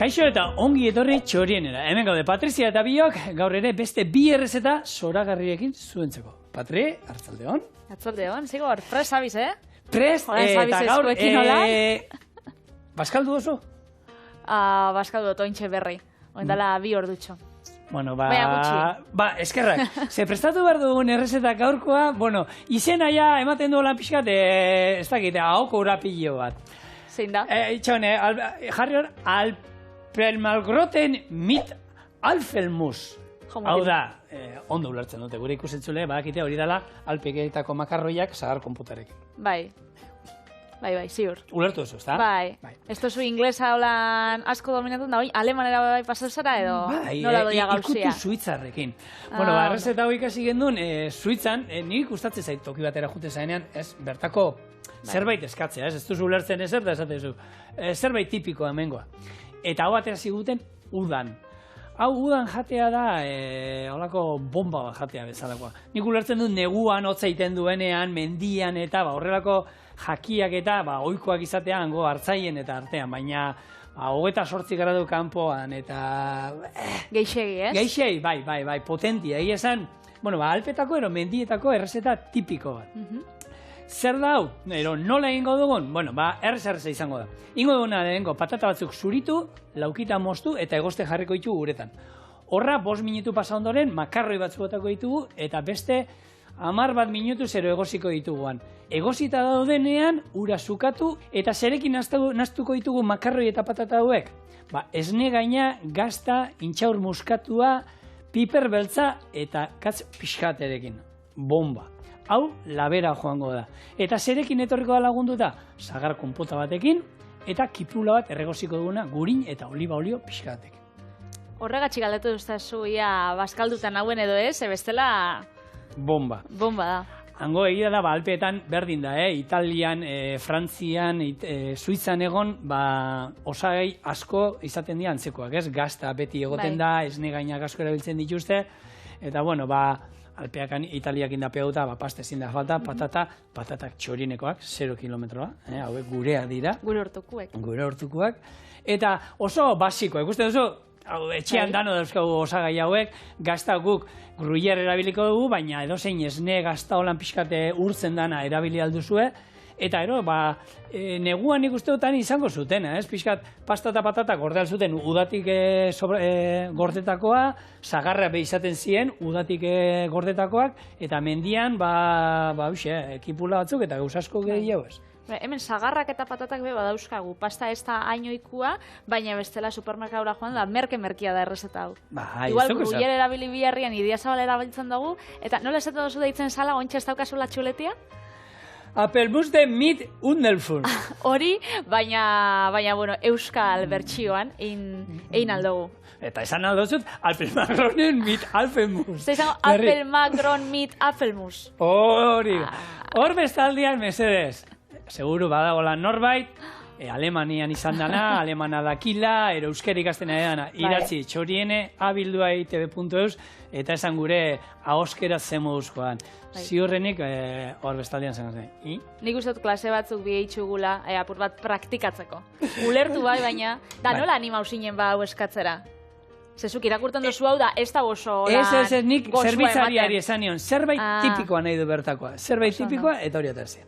Kaixo eta ongi etorri txorienera. Hemen gaude Patrizia eta biok, gaur ere beste bi errezeta zoragarriekin zuentzeko. Patri, artzaldeon. Artzaldeon, zigor, prest abiz, Prest, eta gaur, baskaldu oso? Baskaldu otointxe berri, oindala bi ordutxo. Bueno, eskerrak. Ze prestatu behar dugun errezeta gaurkoa, izena ja ematen duela pixkat, ez dakit, ahoko urapillo bat. Zein da? Itxone, jarri hor, Alpelmalgroten mit Alfelmus. Hau da, ondo ulertzen dute, gure ikusentzule, badakite hori dela, alpeketako makarroiak zagar konputarekin. Bai, ziur. Ulertu oso, ezta? Bai. Ez tozu inglesa holan asko dominatun da, alemanera bai pasau zara edo nola doia gauzia? Ikutu suitzarrekin. Errezeta hori ikasi gendun, Suitzan, nire ikustatzen zait toki batera jute zainean, bertako zerbait eskatzea, ez duzu ulertzen ezer da esatezu. Zerbait tipikoa hemengoa. Eta hau atera ziguten udan. Hau udan jatea da, holako bomba bat jatea bezalakoa. Nik ulertzen dut neguan hotza egiten duenean, mendian eta horrelako jakiak eta ohikoak izatea hango hartzaien eta artean, baina 28 gradu kanpoan eta... Geixegi, ez? Geixegi, bai, potentia. Egia esan, alpetako ero mendietako errezeta tipiko bat. Zer da hau? Nola egingo dugun? Errez izango da. Ingo duguna lehenko patata batzuk zuritu, laukita moztu eta egoste jarriko ditugu uretan. Horra, 5 minutu pasa ondoren, makarroi batzuk botako ditugu eta beste 10 minutu zero egosiko dituguan. Egosita daudenean, ura zukatu eta zerekin naztuko ditugu makarroi eta patata hauek. Esne gaina, gazta, intxaur muskatua, piper beltza eta katz pixkaterekin. Bomba. Hau, labera joango da. Eta zerekin etorriko da lagunduta, sagar konpota batekin, eta kipula bat erregoziko duguna gurin eta oliba olio pixkatekin. Horregatxik galdetu duztazu, baskaldutan hauen edo ez, bestela... Bomba. Bomba da. Hango egia da, alpeetan berdin da, Italian, Frantzian, Suitzan egon, osagai asko izaten dira antzekoak, ez? Gazta beti egoten da, esne gainak asko erabiltzen dituzte, eta alpeakan Italiak indapeauta, paste ezin da falta, patatak txorinekoak, 0 kilometroa, hauek gurea dira. Gure hortukuak. Eta oso basiko, ikusten duzu, etxean dano dauzkagu osagai hauek, gazta guk gruyer erabiliko dugu, baina edozein esne gazta holan pixkate urtzen dana erabili alduzue, eta neguan nik uste dutan izango zuten, pixkat pasta eta patata gorde zuten udatik gordetakoa, zagarra izaten ziren udatik gordetakoak, eta mendian, ekipula batzuk eta gauzasko gehiago ez. Hemen zagarrak eta patatak badauzkagu, pasta ez da hainoikua, baina bestela supermerkadura joan da merke-merkia da errezeta hau. Igual gruyer erabili biharrian idia zabal erabiltzen dugu, eta nola esaten duzu deitzen zala, ontsa ez daukazula txuletia? Apelmus de mit undelfun. Hori, baina, euskal bertsioan egin aldugu. Eta esan aldozut, Alpelmagronen mit Alfelmus. Izango, Alpelmagron mit Alfelmus. Hori, hor bestaldian mesedez. Seguru badagoela norbait, Alemanian izan dana, alemana dakila, euskerik ikasten dana, idatzi txoriene, abildua itb.eus, eta esan gure ahoskera zemoduz joan. Ziurrenik hor bestaldian zen zen. Nik uste dut klase batzuk biheitxugula, apur bat praktikatzeko. Ulertu baina, da nola animau zinen hau eskatzera? Zezuk irakurten duzu hau da, ez da oso lan gozoa ematen. Ez, nik zerbitzariari esan nion, zerbait tipikoa nahi du bertakoa. Zerbait tipikoa eta hori aterzea.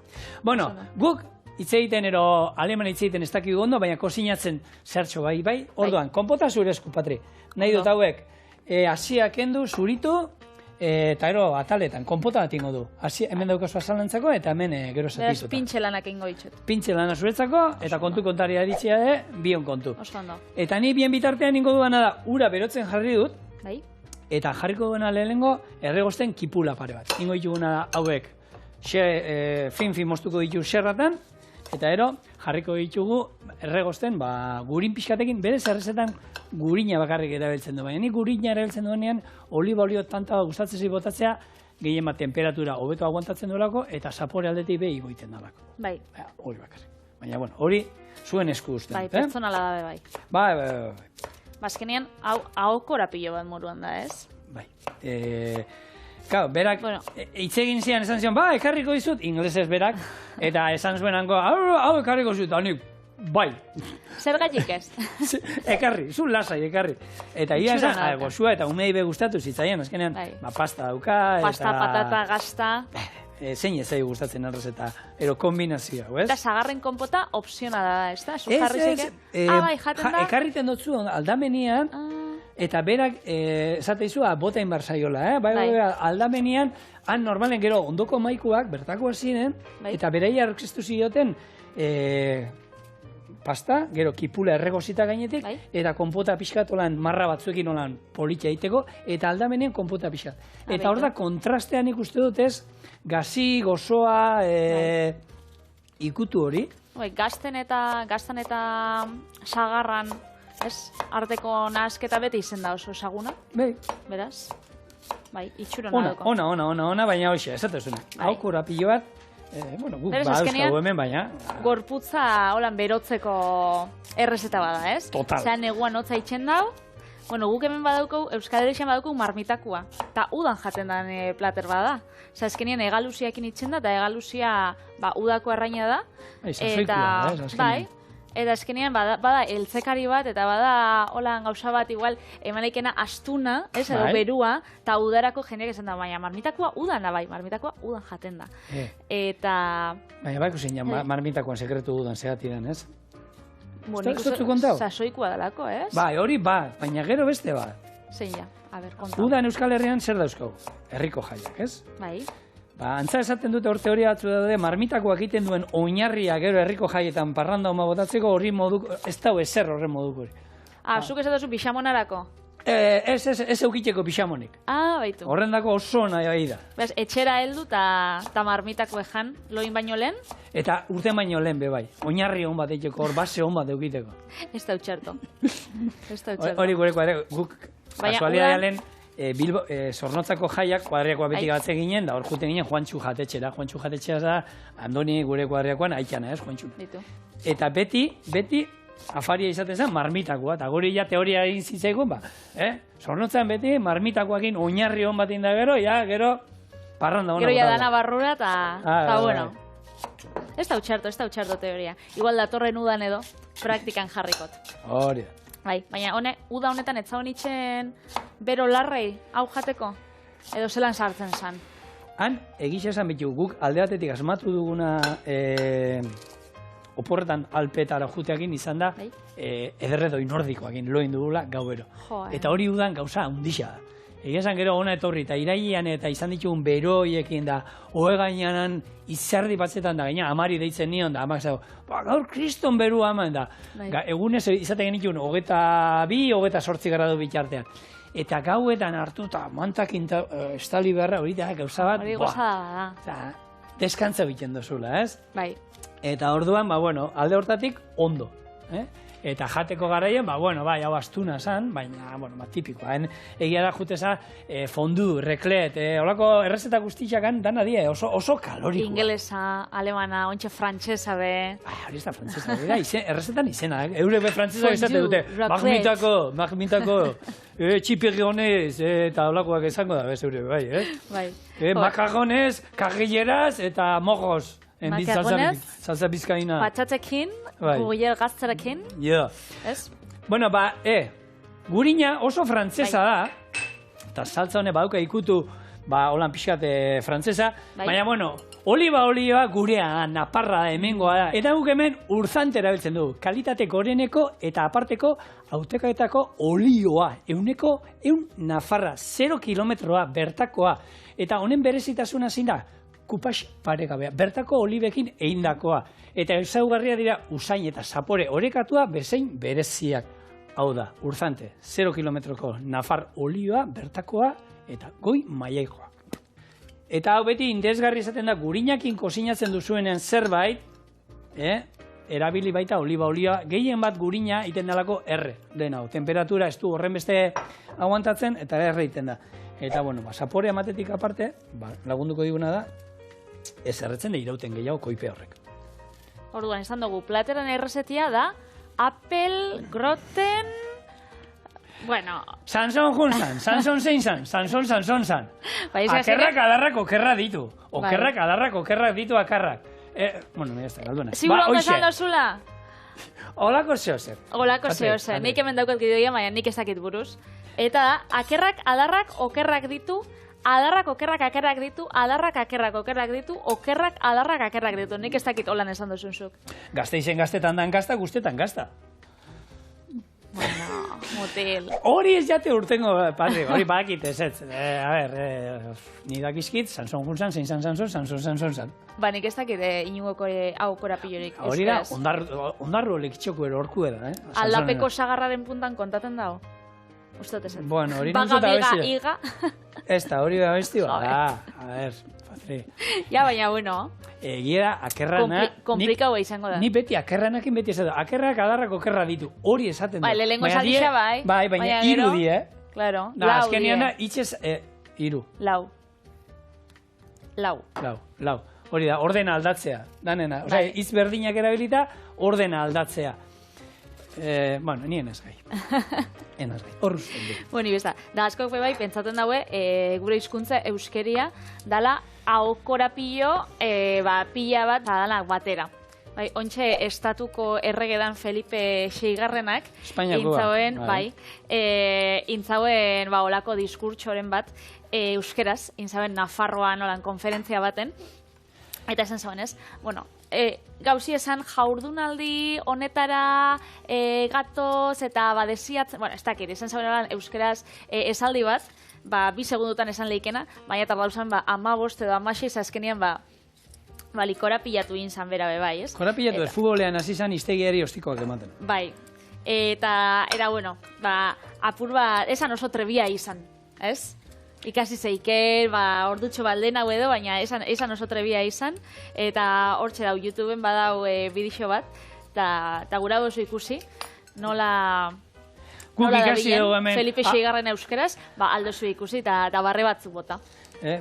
Guk hitz egiten aleman hitz egiten ez dakik gondo, baina kozinatzen zertxo bai. Orduan, konpota zure esku, Patri. Nahi dut hauek, hasia kendu, zuritu, eta ataletan, konpota bat ingo du. Hemen daukazu azalantzako eta hemen gero zatizuta. Beraz, pintxelanak ingo ditut. Pintxelana zuretzako, eta kontu kontaria ditzea bion kontu. Oso ondo. Eta ni bien bitartean ingo duana da, ura berotzen jarri dut, eta jarriko duena lehenengo erregosten kipula pare bat. Ingo dituguna da hauek, fin moztuko ditu xerratan, eta jarriko ditugu erregosten gurin pixkatekin, berez errezetan gurina bakarrik erabiltzen du. Baina ni gurina erabiltzen duenean, oliba olio tanta gustatzen zi botatzea, gehien bat temperatura hobeto aguantatzen duelako, eta zapore aldetik behi goiten dalako. Bai. Hori bakarrik. Baina, hori zuen esku usten. Bai, pertsonala dabe bai. Bai. Bazkenean, hau korapillo bat moruan da, ez? Bai. Berak, itzegin zian esan zion, ekarriko dizut, inglesez berak, eta esan zuen hango, hau ekarriko zut, hanik, Bai. Zer gaitik ez? Ekarri, zu lasai, ekarri. Eta ia esan, gozua eta umei be gustatu zitzaien, azkenean, pasta dauka, pasta, patata, gazta. Zein ez zaigu gustatzen errezeta, kombinazioa, ez? Eta zagarren konpota opzionala da, ez da? Bai, jaten da? Ekarriten dutzu aldamenian, eta berak, esateizu, botain bar zaiola, bai, aldamenian, han normalen gero ondoko maikuak, bertako ziren, eta bereia errexistu zioten, pasta, gero kipula erregozita gainetik, eta konpota pixkat olan marra batzuekin olan politia egiteko, eta aldamenean konpota pixkat. Eta hor da kontrastean ikuste dutez, gazi, gozoa, ikutu hori. Gazten eta sagarran, ez? Arteko nahasketa beti izen da oso esaguna. Beraz? Bai, itxuro nadoko. Ona, baina hoxe, esatezuna. Hau korapillo bat, guk bauzkagu hemen, baina... Gorputza holan berotzeko errezeta bada, ez? Total. Zeran neguan hotza itxen dau, guk hemen badaukau, Euskal Herrian badaukau marmitakua. Ta udan jaten den plater bada. Osa, azkenean egaluziakin itxen da, eta egaluzia udako erraina da. Eta azkenean bada eltzekari bat, eta bada holan gauza bat, igual, emanikena astuna, ez, edo berua, eta udarako jendeak esan da, baina marmitakua udan da, marmitakua udan jaten da. Eta... Baina bako zein, marmitakuan sekretu udan zehatidan, ez? Nik sasoikoa dalako, ez? Bai, hori baina gero beste bat. Zein ja, a ber, kontau. Udan Euskal Herrian zer dauzkau? Herriko jaiak, ez? Bai. Antza esaten dute hor teoria batzu daude, marmitakoak egiten duen oinarria gero herriko jaietan parranda oma botatzeko horri moduko, ez dau ezer horren moduko hori. Zuk esatuzu pixamonarako? Ez eukiteko pixamonik. Baitu. Horrendako oso nahi bai da. Etxera heldu eta marmitako ejan, loin baino lehen? Eta urte baino lehen be bai. Oinarri hon bat egiteko, hor base hon bat eukiteko. Ez da utxerto. Hori gureko, guk kasualidadea lehen, Bilbo, Zornotzako jaiak kuadriakoa beti gatze ginen, da hor juten ginen Juantxu jatetxera. Juantxu jatetxera da, Andoni gure kuadriakoan aitzana, ez, Juantxu. Eta beti, afaria izaten zen marmitakoa, eta guri ja teoria egin zitzaigun, Zornotzan beti marmitakoakin oinarri hon bat inda gero parranda hona. Gero ja dana barrura, eta bueno. Ez da utxarto teoria. Igual datorren udan edo, praktikan jarrikot. Hori da. Baina uda honetan ez zaun itxen bero larrei hau jateko? Edo zelan sartzen zan? Han, egisa esan bitu, guk alde batetik asmatu duguna oporretan alpetara juteakin izan da ederredoi nordikoakin loin dugula gauero. Eta hori udan gauza handixa da. Egia esan gero ona etorri eta irailean eta izan ditugun beroiekin da ohe gainean izerdi batzetan da gaina amari deitzen nion da amak zago, gaur kriston berua aman da. Egunez izaten genituen 22-28 gradu bitartean. Eta gauetan hartu eta mantakin estali beharra hori da gauza bat. Hori gozada da. Deskantza biten duzula, ez? Bai. Eta orduan, alde hortatik ondo. Eta jateko garaian, bai, hau astuna zan, baina, tipikoa. Egia da juteza, fondu, reklet, holako errezeta guztiakan dana die, oso kalorikoa. Ingelesa, alemana, ontxe frantsesa be. Hori ez da frantsesa, errezetan izena, eure be frantsesa izate dute. Magmitako, txipirgonez, eta holakoak izango da, bez eure, bai, Bai. Makagonez, kagilleraz, eta mogoz. Makagonez, salsa bizkaina. Patxatzekin, gugier gazterakin. Ez? Bueno, gurina oso frantzesa da, eta salsa hone baduka ikutu, holan pixkat frantzesa, baina, oliba gurea, naparra da, hemengoa da. Eta guk hemen urzante erabiltzen du, kalitate goreneko eta aparteko hautekaetako olioa, eun nafarra, 0 kilometroa, bertakoa. Eta honen berezitasuna zein da, kupax paregabea, bertako olibekin egindakoa. Eta ezaugarria dira usain eta zapore orekatua bezein bereziak. Hau da, urzante, 0 kilometroko nafar olioa, bertakoa eta goi maiaikoa. Eta hau beti interesgarri izaten da gurinakin kozinatzen duzuenean zerbait, erabili baita oliba olioa, gehien bat gurina iten dalako erre. Den hau, temperatura ez du horren beste aguantatzen eta erre iten da. Eta, zapore amatetik aparte, lagunduko diguna da, ez erretzen da irauten gehiago koipe horrek. Orduan, izan dugu, plateran errezetia da, apel, groten... Sanson junzan, Sanson zein zan, Sanson zan. Akerrak adarrak okerra ditu. Okerrak adarrak okerrak ditu akarrak. Mira ez da, galduena. Siguro ondo esan dozula? Olako zehozer. Olako zehozer. Nik hemen daukat gidoia, baina nik ezakit buruz. Eta da, akerrak, adarrak, okerrak ditu, adarrak, okerrak, akerrak ditu, adarrak, akerrak, okerrak ditu, okerrak, adarrak, akerrak ditu. Nik ezakit holan esan duzunzuk. Gazteizen gaztetan dan gazta, guztetan gazta. Bueno, motel. Hori ez jate urtengo, padre, hori bakit ez. A ber, ni dakizkit, Sanson guntzan, zein Sanson zan. Ba, nik ez dakit inugoko hau korapillorik. Hori da, ondarro lekitxoko erorku da, Aldapeko sagarraren puntan kontaten dago. Ustot ez. Bueno, hori nintzuta abesti. Baga, biga, iga. Ez da, hori da abesti, a ber, padre. Ja, baina, bueno. Egia, akerrana... Komplikaua izango da. Ni beti akerranakin beti esaten. Akerrak adarrak okerra ditu. Hori esaten da. Bai, lehenko esaldixa bai. Bai, baina iru di, Claro, lau di. Azkenian da, itxez, iru. Lau. Hori da, ordena aldatzea. Danena, osea, hitz berdinak erabilita, ordena aldatzea. Bueno, nien ez gai. Enaz gai, horruz zendu. Bueno, ibesta, da askok bai, pentsaten daue, gure hizkuntza euskeria, dala hau korapillo, pila bat, dalanak batera. Bai, ontxe estatuko erregedan Felipe VI-garrenak, intzauen, bai, intzauen, olako diskurtsoren bat, euskeraz, intzauen Nafarroan olan konferentzia baten, eta esan zauen ez, bueno, gauzi esan jaurdunaldi honetara gatoz eta badesiatzen, bueno, ez dakit, esan zauen eran euskeraz esaldi bat, 2 segundutan esan lehikena, baina eta dauzan 15 edo 16 azkenian likora pilatu inzan bera bai, ez? Kora pilatu, futbolean hasi zan iztegiari ostikoak ematen. Bai, eta era bueno, apur bat, esan oso trebia izan, ez? Ikasi zeiker, ordutxo balden hau edo, baina esan oso trebia izan, eta hortxe dau, YouTubeen badau bidixo bat, eta gura oso ikusi, nola da bilen, Felipe VI-garren euskeraz, aldozu ikusi, eta barre batzuk bota.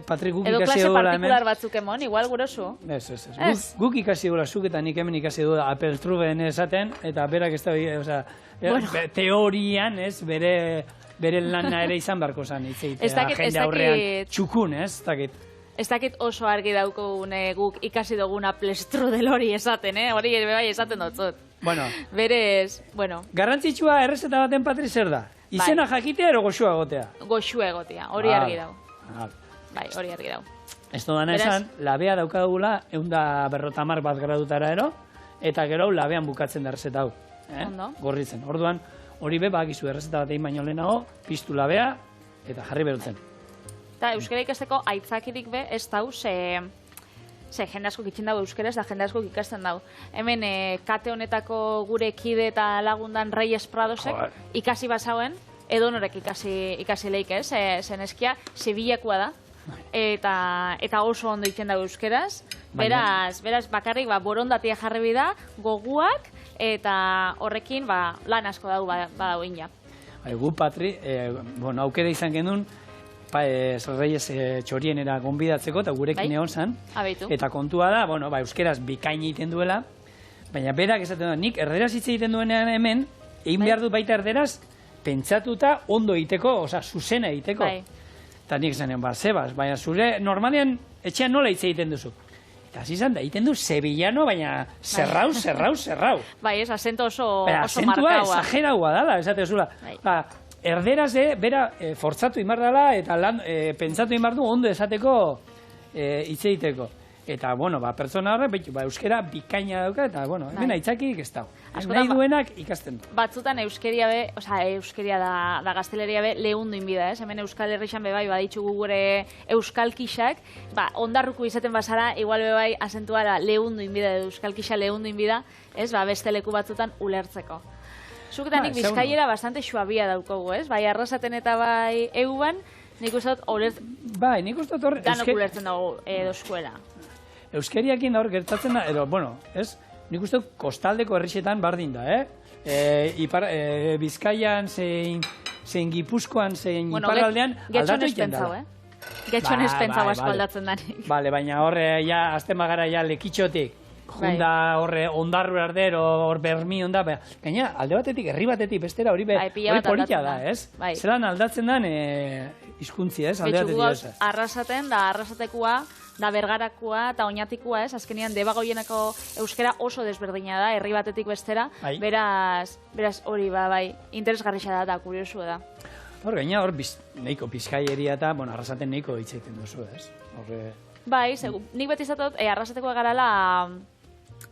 Patrik, guk edo ikasi klase duela partikular batzuk emon, igual gurosu. Ez. Guk ikasi duela zuk eta nik hemen ikasi duela apeltruben esaten, eta berak ez da, teorian, ez, bere lana ere izan beharko zen, itzeitea, jende aurrean txukun, ez, dakit. Ez dakit oso argi daukogune guk ikasi duguna plestrudel hori esaten, hori bai esaten dutzut. Bueno. Berez, bueno. Garrantzitsua errezeta baten, Patri, zer da? Izena jakitea ero goxua egotea? Goxua egotea, hori argi dau. Bai, hori argi dau. Ez dudana esan, labea daukagula 150 bat gradutara ero, eta gero labean bukatzen da errezeta hau. Ondo. Gorritzen. Orduan, hori bakizu errezeta bat egin baino lehenago, piztu labea, eta jarri berutzen. Eta euskara ikasteko aitzakirik ez dau, ze jende asko kitxin dago euskeraz, da jende asko ikasten dau. Hemen, kate honetako gure kide eta lagundan Reyes Pradosek ikasi basauen, edo norek ikasi leik ez, zen eskia, Sevillakua da, eta oso ondo iten dago euskeraz, beraz bakarrik borondatia jarri da, goguak, eta horrekin lan asko dau badau ina. Gu, Patri, aukera izan genuen, Reyes txorienera gonbidatzeko, eta gurekin egon zan. Eta kontua da, euskeraz bikain egiten duela, baina berak esaten da, nik erderaz hitz egiten duenean hemen, egin behar dut baita erderaz, pentsatuta ondo egiteko, oza, zuzena egiteko. Eta nik zanen, zebaz, baina zure normalean etxean nola hitz egiten duzu. Eta hasi zan da, egiten du sevillano, baina zerrau. Bai, ez, asento oso markaua. Asentua exageraua dala, esate zula. Erderaz, bera, fortzatu imar dela, eta pentsatu imar du ondo esateko hitz egiteko. Eta, pertsona horre, euskera bikaina dauka, eta, hemen aitzakirik ez dago. Nahi duenak ikasten du. Batzutan euskeria da gazteleria lehundu inbida, ez? Hemen Euskal Herrixan bai baditzugu gure euskalkixak, ondarruko izaten bazara, igual bai asentuara lehundu inbida, euskalkixa lehundu inbida, ez? Beste leku batzutan ulertzeko. Zuketanik bizkaiera bastante suabia daukogu, ez? Bai arrasaten eta bai euban, nik uste dut Bai, nik uste dut danok ulertzen dago doskuela. Euskeriakin hor gertatzen da, ez? Nik uste dut kostaldeko herrixetan bardin da, Bizkaian, zein Gipuzkoan, zein Iparraldean, aldatu egiten da. Getxon ez pentsau asko aldatzen danik. Bale, baina horre, azten bagara lekitxotik, junda horre ondarru erder, hor bermi onda, gaina, alde batetik, herri batetik, bestera hori politia da, ez? Zeran aldatzen den hizkuntzia, ez? Alde batetik, ez? Arrasaten, da arrasatekua, da Bergarakoa eta Oñatikoa, ez? Azkenean Debagoienako euskera oso desberdina da, herri batetik bestera, beraz hori bai, interesgarria da eta kuriosua da. Hor, gaina hor, nahiko Bizkaieria eta, arrasaten nahiko hitz egiten duzu, ez? Bai, nik beti izatot, arrasateko garala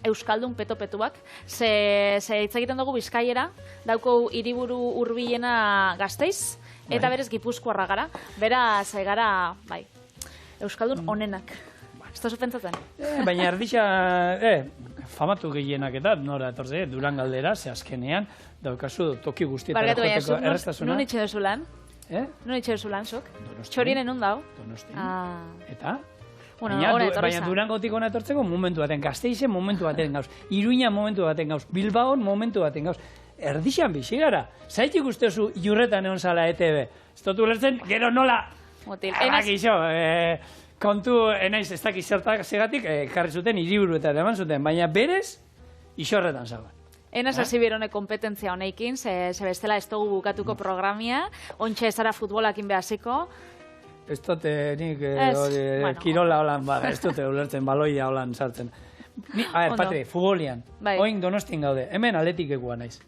euskaldun peto-petuak, ze hitz egiten dugu Bizkaiera, dauko hiriburu hurbilena Gasteiz, eta berez Gipuzkoarra gara, beraz gara, bai, euskaldun onenak. Ez da pentsatzen? Baina erdixa, famatu gehienak eta nora etorze, Duran galdera, ze azkenean, daukazu toki guztietara joteko errestasuna. Nun itxe duzu lan? Nun itxe duzu lan, sok? Txorinen nun dau? Donostin. Eta? Baina Durangotik hona etortzeko momentu baten, Gasteizen momentu baten gauz, Iruña momentu baten gauz, Bilbaon momentu baten gauz. Erdixan bizi gara. Zaitik ustezu Iurretan egon zala ETV. Ez dut ulertzen, gero nola... Agakixo, kontu enaiz ez dakiz zertak segatik, karri zuten hiriburu eta eman zuten, baina berez, isorretan zagoen. Enaz hasi berone kompetentzia honeikin, ze bestela ez dugu bukatuko programia, ontsa ezara futbolakin behaziko. Ez dute nik kirola holan, ez dute ulertzen, baloia holan sartzen. Patri, futbolian, oin Donostien gaude, hemen atletikekoa naiz.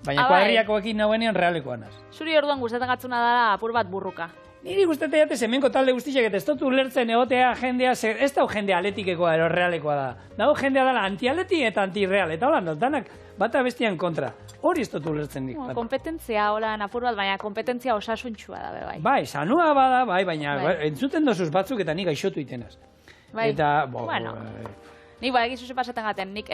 Baina kuadriakoekin nauenean realekoa naz. Zuri orduan gustatzen gatzuna dara apur bat burruka. Niri gustatzen jatez hemenko talde guztiak eta ez dut ulertzen egotea jendea, ez da jendea atletikekoa ero realekoa da. Dago jendea dela anti-atleti eta anti-real, eta holan danak bata bestian kontra. Hori ez dut ulertzen nik. Kompetentzia holan apur bat, baina kompetentzia osasuntxua da, bai. Bai, sanua bada, baina entzuten dozuz batzuk eta nik aixotu itenaz. Eta, nik egizu ze pasaten gaten, ni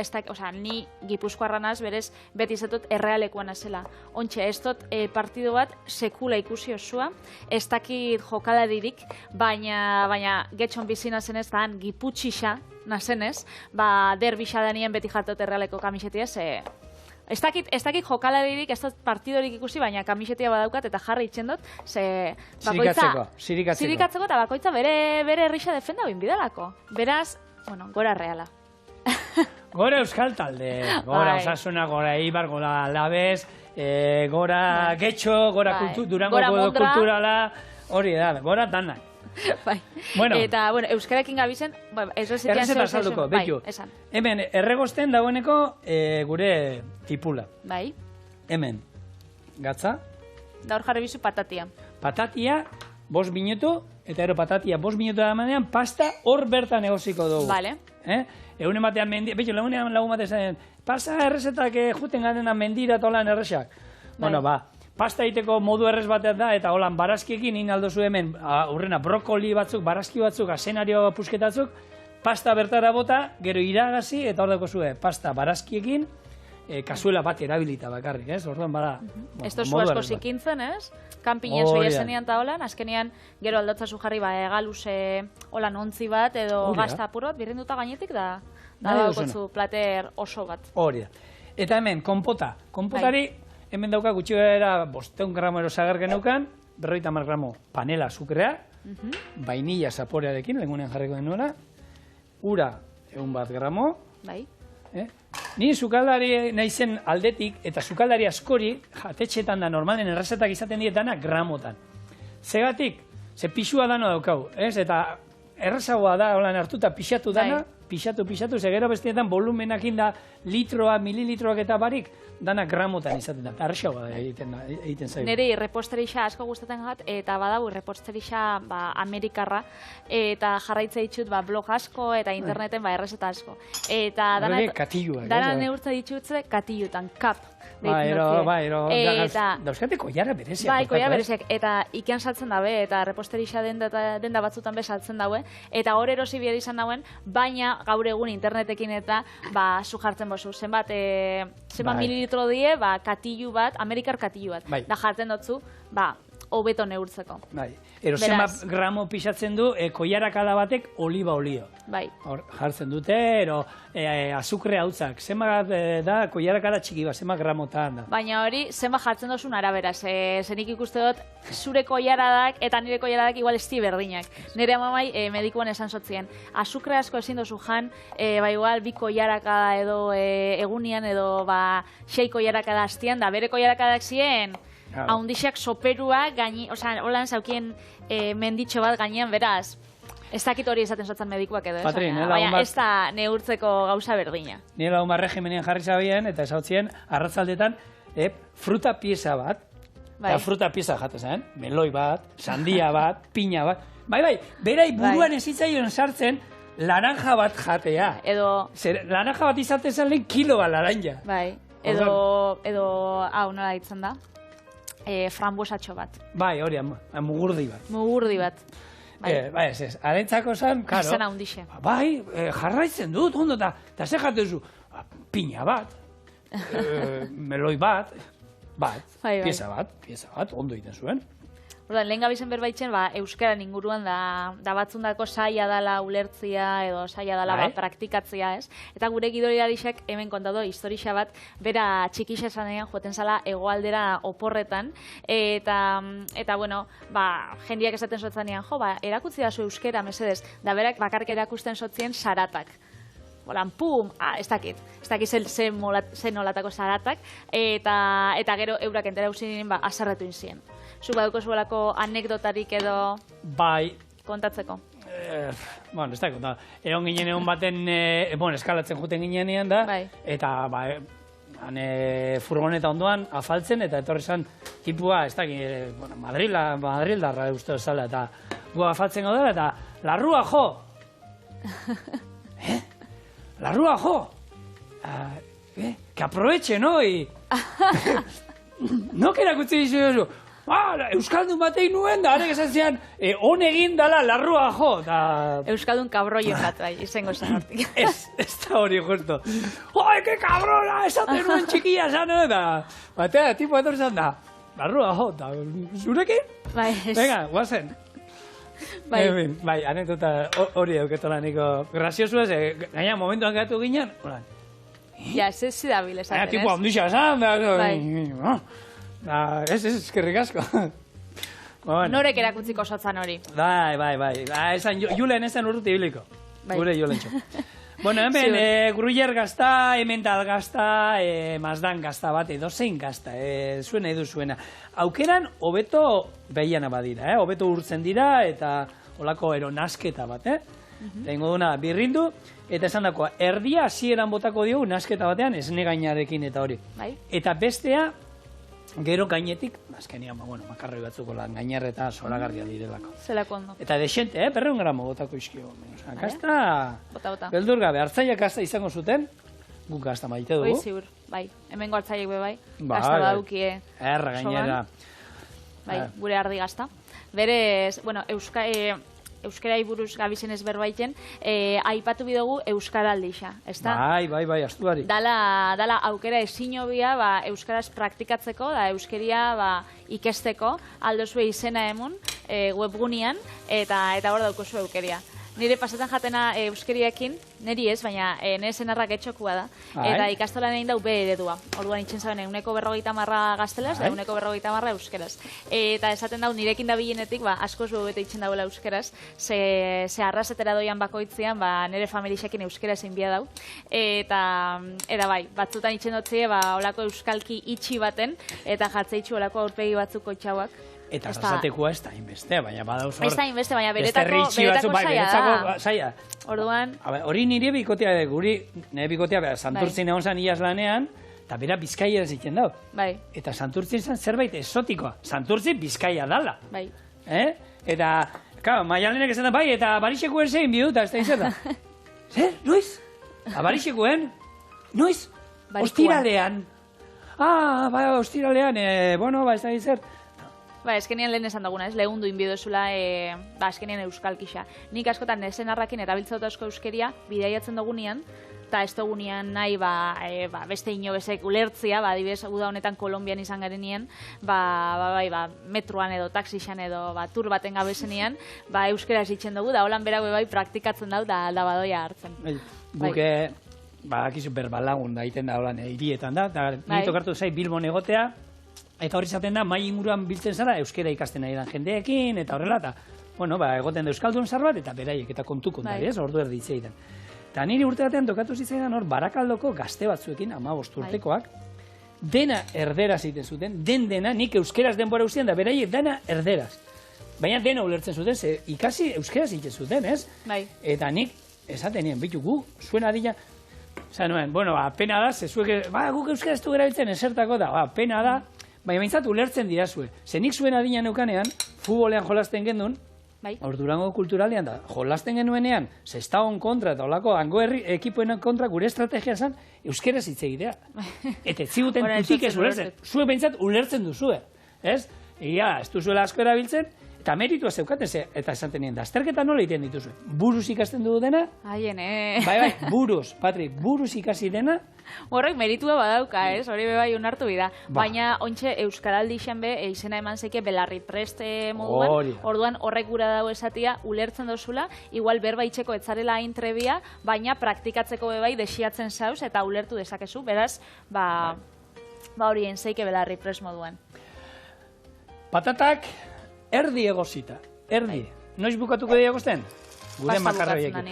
Gipuzkoarra naz, berez, beti izatot errealekoan azela. Ontxe, ez dut partido bat sekula ikusi osua, ez dakit jokalaririk, baina getxon bizina zenez, dan Giputxixa nazenez, derbisa danien beti jartot errealeko kamisetia, ez dakit jokalaririk, ez dut partidorik ikusi, baina kamisetia badaukat eta jarri itxen dut, zirikatzeko eta bakoitza bere herrixa defenda binbidalako. Beraz, gora reala. Gora euskal talde, gora Osasuna, gora Eibar, gora Alabez, gora Getxo, gora Durango kulturala, hori da, gora danak. Eta, euskarakin gabizen, errezeta salduko, betu. Hemen, erregosten dagoeneko gure tipula. Bai. Hemen, gatza. Da hor jarri bizu patatia. Patatia, 5 minutu, eta ero patatia 5 minutu da manean, pasta hor bertan egoziko dugu. Vale. Egun ematean mendira, betxo, lagun batean, pasa errezetak juten gandena mendira eta holan errezak. Bueno, pasta egiteko modu errez batean da, eta holan barazkiekin inaldozu hemen, urrena, brokoli batzuk, barazki batzuk, asenario pusketatzuk, pasta bertara bota, gero iragazi, eta hor dauko zuen, pasta barazkiekin, kasuela bat erabilita bakarrik, ez? Orduan bada... Ez tozu asko zikintzen, ez? Kanpinen zoiesenian eta holan, azkenean gero aldatzazu jarri egaluze holan ontzi bat edo gazta apur bat, birrinduta gainetik da daukotzu plater oso bat. Hori da. Eta hemen, konpota. Konpotari, hemen dauka gutxi gara 500 gramo erosagar genukan, 50 gramo panela azukrea, vainilla zaporearekin, lehengunean jarriko denuela, ura 100 gramo, ni sukaldari naizen aldetik, eta sukaldari askori, jatetxetan da normalen errezetak izaten dietana gramotan. Zegatik, ze pixua dano daukau, eta errezagoa da, holan hartuta pixatu dana, pixatu, ze gero bestietan volumenakin da litroa, mililitroak eta barik, dana gramotan izaten da, errezagoa da egiten zaigu. Neri reposterixa asko gustatzen gat, eta badau reposterixa Amerikarra, eta jarraitze ditut blog asko, eta interneten errezeta asko. Eta dana neurtza ditutze katillutan, kap. Dauzkate koiara bereziak. Bai, koiara bereziak, eta ikian saltzen dabe, eta reposterixa denda batzutan saltzen daue, eta hor erosi behar izan dauen, baina gaur egun internetekin eta zu jartzen bozu. Zenbat mililitro die, katillu bat, Amerikar katillu bat. Da jartzen dutzu, hobeto neurtzeko. Ero zenbat gramo pixatzen du, koiarakada batek oliba olio. Jartzen dute, ero azukre hautzak. Zenbat da, koiarakada txiki bat, zenbat gramotan da. Baina hori, zenbat jartzen duzun arabera. Zenik ikuste dut, zure koiaradak eta nire koiaradak igual esti berdinak. Nire amamai medikuan esan zotzien. Azukre asko ezin dozu jan, igual 2 koiarakada edo egunian edo 6 koiarakada hastian, da bere koiarakadak ziren, haundixak soperua, holan zaukien menditxo bat gainean, beraz. Ez dakit hori esaten sotzen medikuak edo, baina ez da neurtzeko gauza berdina. Nire lagun regimenien jarri zabien, eta esautzien, arratzaldetan, fruta pieza bat, eta fruta pieza jatezen, meloi bat, sandia bat, piña bat, bai, berai buruan ezitzaion sartzen, laranja bat jatea. Laranja bat izaten lehen kilo bat laranja. Bai, edo, hau nola ditzen da, frambuesatxo bat. Bai, hori, mugurdi bat. Mugurdi bat. Bai, ez, arentzako zen, karo. Zena hundixe. Bai, jarraitzen dut, ondo, eta ze jatezu, piña bat, meloi bat, pieza bat, ondo egiten zuen. Orduan, lehen gabizen berbaitzen, euskaran inguruan da batzundako saia dala ulertzia edo saia dala praktikatzea, ez? Eta gure gidoriarixek hemen kontatu historia bat, bera txikixa esanean joaten zala hegoaldera oporretan, eta bueno, jendiak esaten sotzanean, erakutzi da zu euskera, mesedez, da berak bakarrik erakusten sotzien saratak. Bolan, pum, ez dakit zen nolatako zaratak, eta gero eurak entera usinen aserretu inzien. Zuk baduko zuelako anekdotarik edo kontatzeko? Bueno, ez dakit, egon ginen egon baten, eskalatzen juten ginean da, eta furgoneta ondoan afaltzen, eta etorri zen tipua, ez dakit, Madrildarra uste zela, eta gu afaltzen gaudela, eta larrua jo! Larrua jo! Que aproveche, no? No erakutzi dizu, Euskaldun batei nuen, da arek esan zian, on egin dala larrua jo. Euskaldun kabroien bat, izango zen hortik. Ez da hori justo. Oi, que cabrona, esaten nuen txikia zan, eta batea, tipo etor zan da, larrua jo, eta zurekin? Venga, guazen. Bai, anekdota hori euketola niko graziosua, gaina momentuan gatu ginen, ja, ez zidabil esaten, ez? Tipo handixia zan, ez eskerrik asko. Norek erakutziko sotzan hori. Bai. Julen esan urruti biliko. Gure Julen txo. Bueno, hemen gruyer gazta, emendal gazta, mazdan gazta bat, edo zein gazta, zuena edo zuena. Aukeran, hobeto behiana badira, hobeto urtzen dira, eta olako nasketa bat, Tengo duna birrindu, eta esan dakoa, erdia hasieran botako diogu nasketa batean, esne gainarekin eta hori. Eta bestea, gero gainetik, azkenian, makarroi batzuko lan gainar eta zoragarria direlako. Zelako ondo. Eta desente, 100 gramo botako izkio. Gazta, beldur gabe, hartzaiak gazta izango zuten, guk gazta maite dugu. Ziur, bai, hemengo hartzaiak bai, gazta badukie. Erra gainera. Bai, gure ardi gazta. Berez, bueno, euskarai buruz gabizenez berbaiten, aipatu bidugu euskaraldixa, ezta? Bai, astuari. Dala aukera ezinobia euskaraz praktikatzeko, da euskeria ikesteko, aldozue izena emun, webgunean, eta hor daukozu eukeria. Nire pasetan jatena euskeriekin, niri ez, baina nire zenarrak etxokua da, eta ikastolan egin dau B eredua. Orduan itxen zaben, 150 gaztelaz, da 150 euskeraz. Eta esaten dau, nirekin da bilenetik, asko zu bete itxen dauela euskeraz, ze arrazetera doian bakoitzean, nire familixekin euskera zein bia dau. Eta bai, batzutan itxen dutzie, olako euskalki itxi baten, eta jatzeitxu olako aurpegi batzuko itxauak. Eta arrasatekoa ez da inbeste, baina badauz hor... Ez da inbeste, baina beretako saia da. Orduan... Hori nire bikotea, nire bikotea, Santurtzin egon zan iaz lanean, eta bera Bizkaia zitzen dau. Eta Santurtzin zan zerbait esotikoa. Santurtzin Bizkaia dala. Eta, maialenek esan da, eta Barixekuen zein biduta, ez da izan da. Zer, noiz? Barixekuen? Noiz? Ostiralean. Ostiralean, ez da izan. Eskenean lehen esan duguna, lehundu inbidozula, eskenean euskalkixa. Nik askotan nesen harrakin erabiltzauta asko euskeria, bidaiatzen dugunean, eta ez dugunean nahi beste inobesek ulertzia, adibidez, uda honetan Kolombian izan garenean, metroan edo taxixan edo tur baten gabezenean, euskera esitzen dugu, da holan berago praktikatzen dau, da badoia hartzen. Guke, akizu berbalagun da, iten da holan hirietan da, eta nire tokartu zai Bilbon egotea, eta hori zaten da, mai inguruan biltzen zara, euskera ikasten nahi da jendeekin, eta horrela, eta, egoten da euskaldun zar bat, eta beraiek, eta kontu kontari, ordu erditzeidan. Eta niri urte batean tokatu zitzaidan hor, Barakaldoko gazte batzuekin, 15 urtekoak, dena erderaz egiten zuten, dena, nik euskeraz denbora guztian, da beraiek dena erderaz. Baina dena ulertzen zuten, ikasi euskeraz iten zuten, ez? Bai. Eta nik, esaten nien, bitu gu, zuen adina, nuen, bueno, pena da, zezuek, guk euskeraz du erabiltzen esertako da, pena da, baina bintzat ulertzen dira zuen. Nik zuen adina neukanean, futbolean jolasten gendun, Durango kulturalean da, jolasten genuenean, Sestaon kontra eta olako hango ekipoen kontra gure estrategia zen, euskeraz hitz egitea. Eta ziguten tutik ez ulertzen. Zue behintzat ulertzen duzue. Ez? Egia, ez duzuela asko erabiltzen, eta meritua zeukaten ze, eta esaten nien, da, azterketa nola egiten dituzue? Buruz ikasten dugu dena? Aien, Bai, buruz, Patrik, buruz ikasi dena? Horrek meritua badauka, ez? Hori bebai unartu bida. Baina, ontxe, Euskaraldi izan be, izena eman zeike belarri preste moduan, orduan horrek gura dago esatia, ulertzen dozula, igual berba itxeko etzarela hain trebia, baina praktikatzeko bebai desiatzen zauz, eta ulertu dezakezu, beraz, hori entzeike belarri prest moduan. Patatak, erdi egozita, erdi. Noiz bukatuko dira egozten? Gure makarroiekin.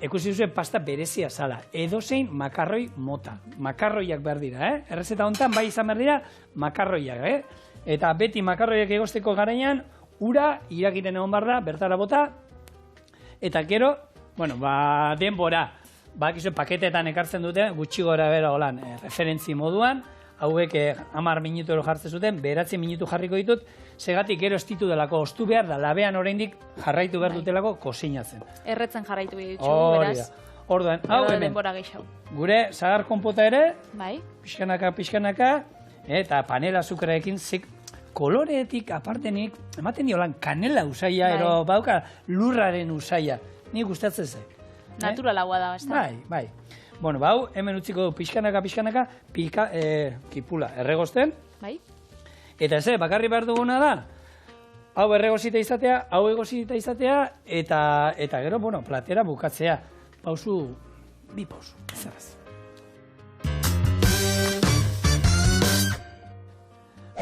Ekusi duzuen pasta berezia zala, edozein makarroi mota. Makarroiak behar dira, Errezeta honetan bai izan behar dira makarroiak, Eta beti makarroiak egozteko garaian, ura irakiren egon behar da, bertara bota. Eta gero, denbora, paketetan ekartzen dute, gutxi gora bera holan, referentzi moduan, hauek 10 minutu jartzen zuten, 9 minutu jarriko ditut, segatik gero ez ditu delako ostu behar da, labean oraindik jarraitu behar dutelako kosinatzen. Erretzen jarraitu ditutxu, beraz. Orduan, hau hemen, gure zagar konpota ere, pixkanaka, eta panela azukaraekin koloreetik apartenik, ematen niolan kanela usaia, ero bauka lurraren usaia, nik gustatzen ze. Naturalagoa da, ez da? Bai. Bueno, hau, hemen utziko du pixkanaka, kipula erregozten. Bai. Eta ez, bakarri behar duguna da, hau erregozita izatea, hau egozita izatea, eta gero, platera bukatzea. Pausu, bi pausu, ezagaz.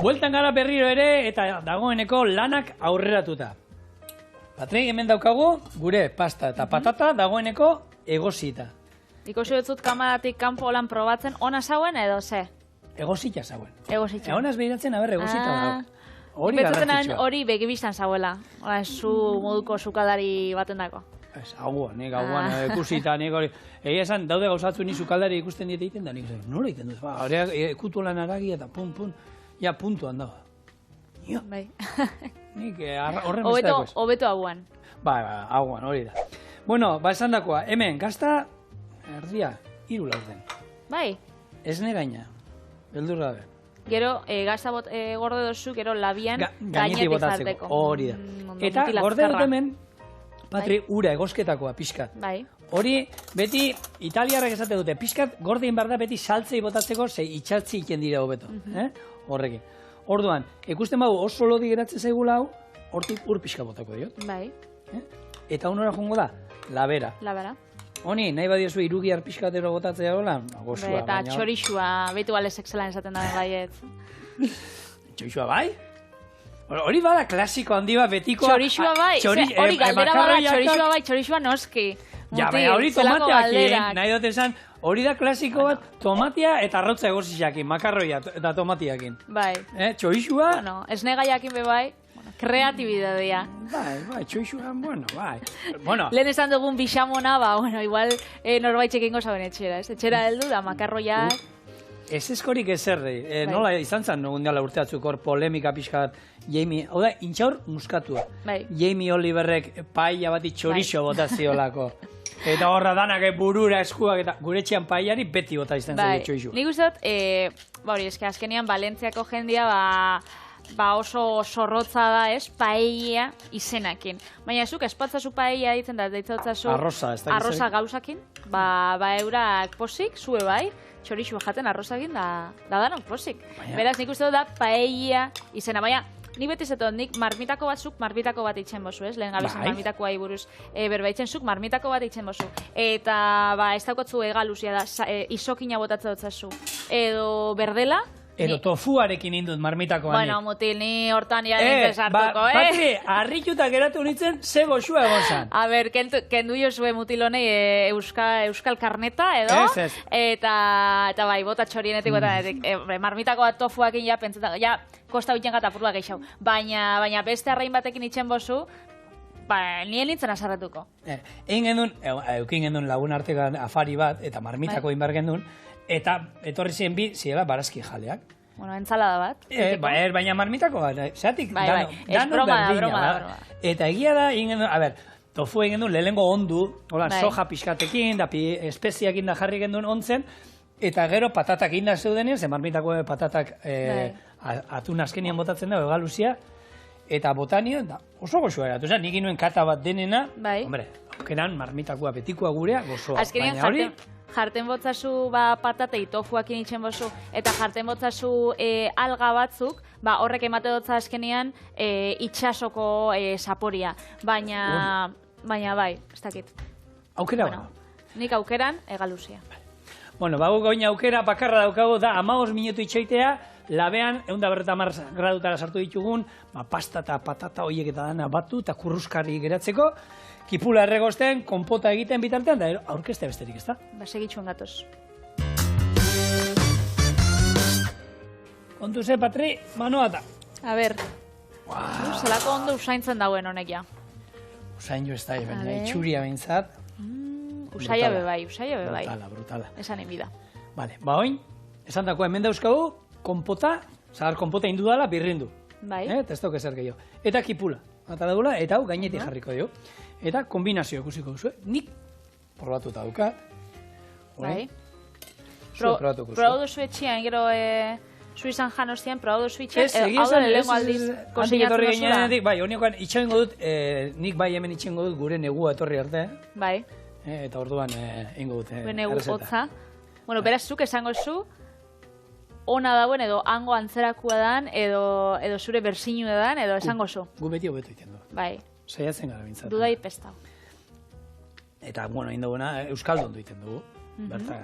Bueltan gara berriro ere, eta dagoeneko lanak aurreratuta. Patrik, hemen daukagu, gure pasta eta patata dagoeneko egozita. Ikusi betzut kamaratik kanpo lan probatzen, ona zauen edo ze? Egozita zauen. Egozita. Egonaz behiratzen, egozita dago. Hori garrantzitsua. Hori begibistan zauela. Zu moduko sukaldari baten dako. Ez, nik aguan ikusita, nik hori. Egia esan, daude gauzatzu ni sukaldari ikusten diete egiten da, nik esan, nola egiten duz? Hori kutu lan aragi eta ja puntuan dago. Bai. Nik horren beste dago ez. Obeto aguan. Bai, aguan, hori da. Bueno, esan dakoa, hemen, gazta, erdia, 3 laurden. Bai. Ez negaina, beldurra da. Gero, gazta gorde dozu, gero labian gainetik zarteko. Hori da. Eta gorde dut hemen, Patri, ura egosketakoa, pixkat. Bai. Hori, beti, italiarrak esate dute, pixkat, gordein behar da beti saltzei botatzeko, ze itxatzi iken dira hobeto. Horrekin. Orduan, ikusten bau oso lodi geratzen zaigula hau, hortik ur pixka botako diot. Bai. Eta honora jongo da, labera. Labera. Honi, nahi badiozu irugiar pixkatero botatzea hola, gozua. Eta txorixua, behitu alez excelan esaten da baiet. Txorixua bai? Hori bada klasiko handi bat betikoa. Txorixua bai, hori galdera bada txorixua bai, txorixua noski. Ja, baina hori tomateakin, nahi dut esan, hori da klasiko bat, tomatea eta arrotza egosiakin, makarroia eta tomatiakin. Bai. Txorixua? Bueno, esnegaiakin be bai, kreatibidadea. Bai, txorixua, bai. Lehen esan dugun bixamona, igual norbaitxekin gozaben etxera, ez? Etxera heldu da, makarroiak. Ez eskorik ezerrei, nola izan zen nugun dela urteatzuk hor polemika pixkat Jamie, hau da, intxaur muskatua. Jamie Oliverrek paella bati txorixo botaziolako. Eta horra danak burura eskuak eta gure txian paellari beti bota izan zen txorixo. Nik uste dut, azkenian Valentziako jendia oso zorrotza da, ez, paella izenakin. Baina zuk espatzazu paella ditzen da, deitzatzazu arroza gauzakin, eurak posik, zue bai, txorixua jaten arrozakin da danok posik. Beraz, nik uste dut da paella izena, baina nik beti zetot, nik marmitako batzuk marmitako bat itxen bozu, ez? Lehen gabezen marmitakoa iburuz berbaitzen zuk marmitako bat itxen bozu. Eta ez daukotzu egaluzia da, izokina botatza dutzazu. Edo berdela, Ero tofuarekin indut marmitakoa. Bueno, mutil, ni hortan ja nintzen sartuko, Patri, harrituta geratu nintzen, ze goxua egon zan. A ber, kendu jozue mutil honei euskal karneta, edo? Ez. Eta bai, bota txorienetik, marmitakoa tofuakin ja, pentsetak, ja, kosta huiten gata purua gehiago. Baina beste arrain batekin itxen bozu, nien nintzen azarretuko. Eukin gendun lagun artekan afari bat, eta marmitako inbar gendun, eta etorri ziren bi, zirela barazki jaleak. Bueno, entzalada bat. Baina marmitako bat, zeatik, ez broma da. Eta egia da, tofu egin duen lehengo ondu, soja pixkatekin, da espeziakin da jarri gendun ontzen, eta gero patatak inda zeudenien, ze marmitako patatak atun azkenien botatzen da, egaluzia, eta botanio, oso gozoa eratu. Nik inuen kata bat denena, hombre, aukeran marmitakoa betikoa gurea gozoa. Azkenien jarten botzazu patatei tofuakin itxen bozu, eta jarten botzazu alga batzuk, horrek emate dutza azkenean itxasoko zaporia. Baina bai, ez dakit. Aukera ba? Nik aukeran egaluzia. Bueno, bago goina aukera bakarra daukago da 15 minutu itxoitea, labean, 150 gradutara sartu ditugun, pasta eta patata horiek eta dana batu, eta kurruskarri geratzeko, kipula erregosten, konpota egiten bitartean, da aurkezte besterik, ez da? Segitxuen gatoz. Kontu ze, Patri, manoa da. A ber, zelako ondo usaintzen dauen honek ja. Usain jo ez da, itxuria behintzat. Usaia bebai. Brutala. Esan enbida. Vale, oin, esan dakoa hemen dauzkagu, konpota, zagar konpota indu dala birrindu. Bai. Eta ez dauk ezer gehiago. Eta kipula. Eta daula, eta hau gainetik jarriko dio. Eta kombinazio ikusiko duzu. Nik probatuta daukat. Bai. Probatu duzu etxian, gero zu izan jan ostian, probatu duzu etxian. Hau da lehenko aldiz kosinatzen duzula. Bai, honikoan itxengo dut, nik bai hemen itxengo dut gure negua etorri arte. Bai. Eta orduan ingo dut negu hotza. Bueno, beraz, zuk esango zu, ona dauen edo hango antzerakua dan, edo zure bersinua dan, edo esango zu. Gu beti hobeto iten du. Bai. Saiatzen gara bintzat. Dudai pesta. Eta, bueno, induguna, euskaldun duiten dugu. Berta.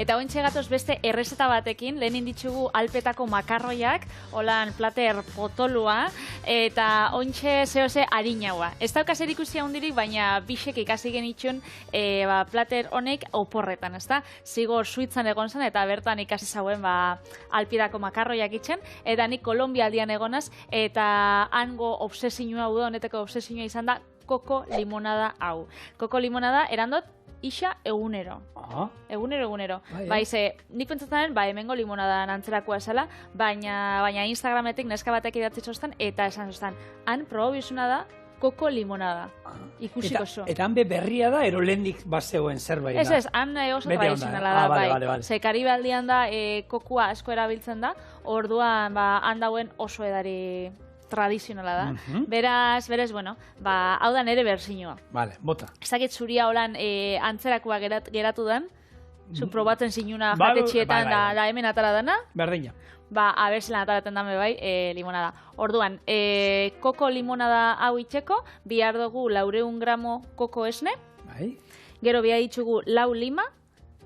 Eta ointxe gatoz beste errezeta batekin, lehen ditugu alpetako makarroiak, holan plater potolua, eta ointxe zehose harinaua. Ez daukaz erikusia hundirik, baina bisek ikasi genitxun plater honek oporretan, ezta? Zigor Suitzan egon zen, eta bertan ikasi zauen alpetako makarroiak itxen, eta nik Kolombia aldian egonaz, eta hango obsesinua, honeteko obsesinua izan da, koko limonada hau. Koko limonada, erandot, isa egunero. Egunero. Bai, nik pentsatzen, hemengo limonadan antzerakoa esala, baina Instagrametik neska batek idatzi txostan, eta esan txostan, han probabizuna da koko limonada. Ikusiko zo. Eta han berria da, ero lehendik bazegoen zerbait da? Ez, han oso tradizionala da, bai. Ze Karibe aldian da, kokua asko erabiltzen da, orduan han dauen oso edari tradizionala da. Beraz, bueno, hau da nere bersinua. Vale, bota. Ez dakit zuria holan antzerakoa geratu den, zu probatzen zinuna jatetxietan da hemen atara dana. Berdina. Abertzelan ataraten dame bai, limonada. Orduan, koko limonada hau itxeko, bihar dugu 400 gramo koko esne. Bai. Gero bihar ditugu 4 lima,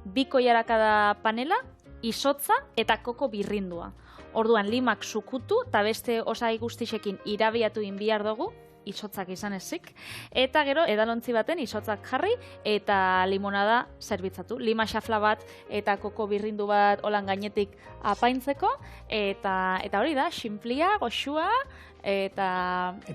2 koiarakada panela, izotza eta koko birrindua. Orduan limak sukutu eta beste osai guztixekin irabiatu inbiar dugu, izotzak izan ezik. Eta gero edalontzi baten izotzak jarri eta limonada zerbitzatu. Lima xafla bat eta koko birrindu bat holan gainetik apaintzeko. Eta hori da, xinplia, goxua, eta